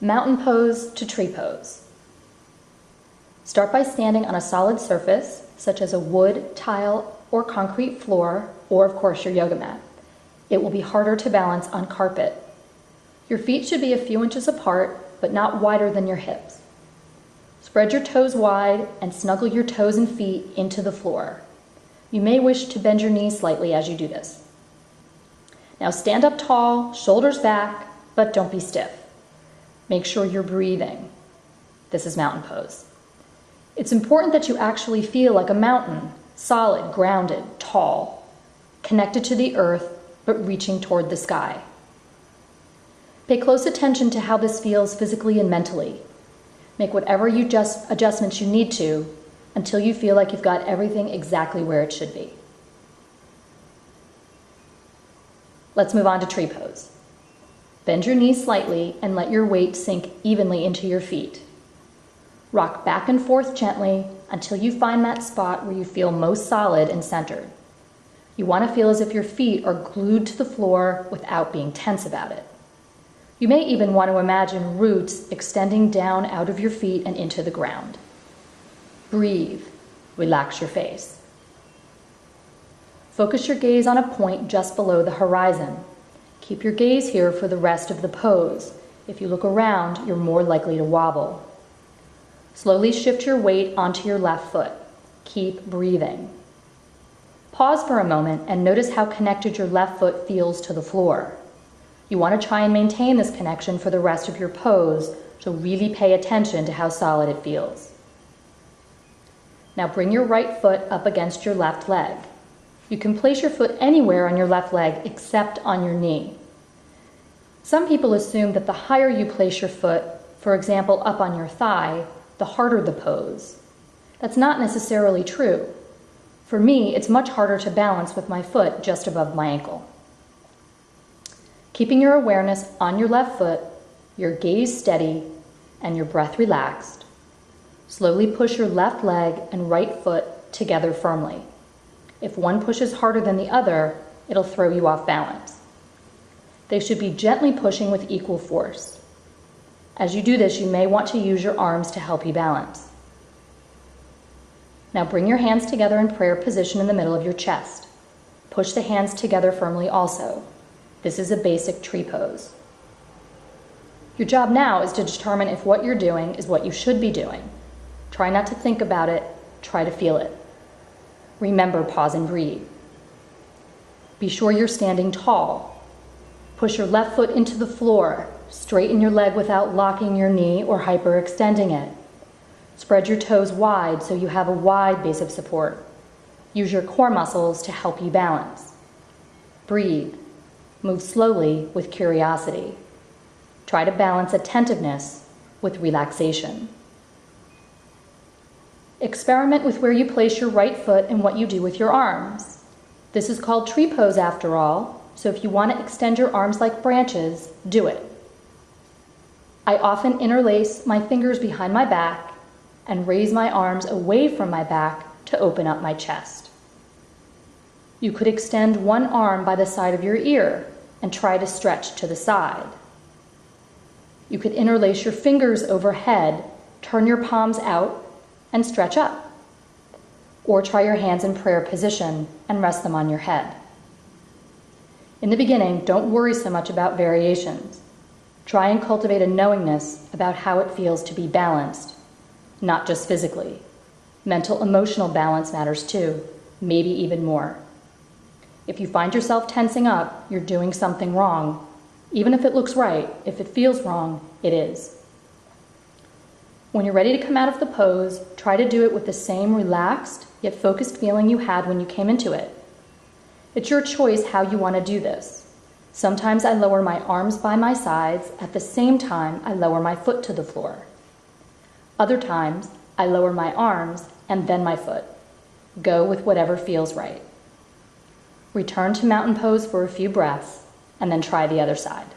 Mountain pose to tree pose. Start by standing on a solid surface, such as a wood, tile, or concrete floor, or of course your yoga mat. It will be harder to balance on carpet. Your feet should be a few inches apart, but not wider than your hips. Spread your toes wide and snuggle your toes and feet into the floor. You may wish to bend your knees slightly as you do this. Now stand up tall, shoulders back, but don't be stiff. Make sure you're breathing. This is mountain pose. It's important that you actually feel like a mountain, solid, grounded, tall, connected to the earth, but reaching toward the sky. Pay close attention to how this feels physically and mentally. Make whatever adjustments you need to until you feel like you've got everything exactly where it should be. Let's move on to tree pose. Bend your knees slightly and let your weight sink evenly into your feet. Rock back and forth gently until you find that spot where you feel most solid and centered. You want to feel as if your feet are glued to the floor without being tense about it. You may even want to imagine roots extending down out of your feet and into the ground. Breathe. Relax your face. Focus your gaze on a point just below the horizon. Keep your gaze here for the rest of the pose. If you look around, you're more likely to wobble. Slowly shift your weight onto your left foot. Keep breathing. Pause for a moment and notice how connected your left foot feels to the floor. You want to try and maintain this connection for the rest of your pose, so really pay attention to how solid it feels. Now bring your right foot up against your left leg. You can place your foot anywhere on your left leg except on your knee. Some people assume that the higher you place your foot, for example up on your thigh, the harder the pose. That's not necessarily true. For me, it's much harder to balance with my foot just above my ankle. Keeping your awareness on your left foot, your gaze steady, and your breath relaxed, slowly push your left leg and right foot together firmly. If one pushes harder than the other, it'll throw you off balance. They should be gently pushing with equal force. As you do this, you may want to use your arms to help you balance. Now bring your hands together in prayer position in the middle of your chest. Push the hands together firmly also. This is a basic tree pose. Your job now is to determine if what you're doing is what you should be doing. Try not to think about it, try to feel it. Remember, pause and breathe. Be sure you're standing tall. Push your left foot into the floor. Straighten your leg without locking your knee or hyperextending it. Spread your toes wide so you have a wide base of support. Use your core muscles to help you balance. Breathe. Move slowly with curiosity. Try to balance attentiveness with relaxation. Experiment with where you place your right foot and what you do with your arms. This is called tree pose after all, so if you want to extend your arms like branches, do it. I often interlace my fingers behind my back and raise my arms away from my back to open up my chest. You could extend one arm by the side of your ear and try to stretch to the side. You could interlace your fingers overhead, turn your palms out, and stretch up. Or try your hands in prayer position and rest them on your head. In the beginning, don't worry so much about variations. Try and cultivate a knowingness about how it feels to be balanced, not just physically. Mental, emotional balance matters too, maybe even more. If you find yourself tensing up, you're doing something wrong. Even if it looks right, if it feels wrong, it is. When you're ready to come out of the pose, try to do it with the same relaxed yet focused feeling you had when you came into it. It's your choice how you want to do this. Sometimes I lower my arms by my sides, at the same time I lower my foot to the floor. Other times, I lower my arms and then my foot. Go with whatever feels right. Return to mountain pose for a few breaths, and then try the other side.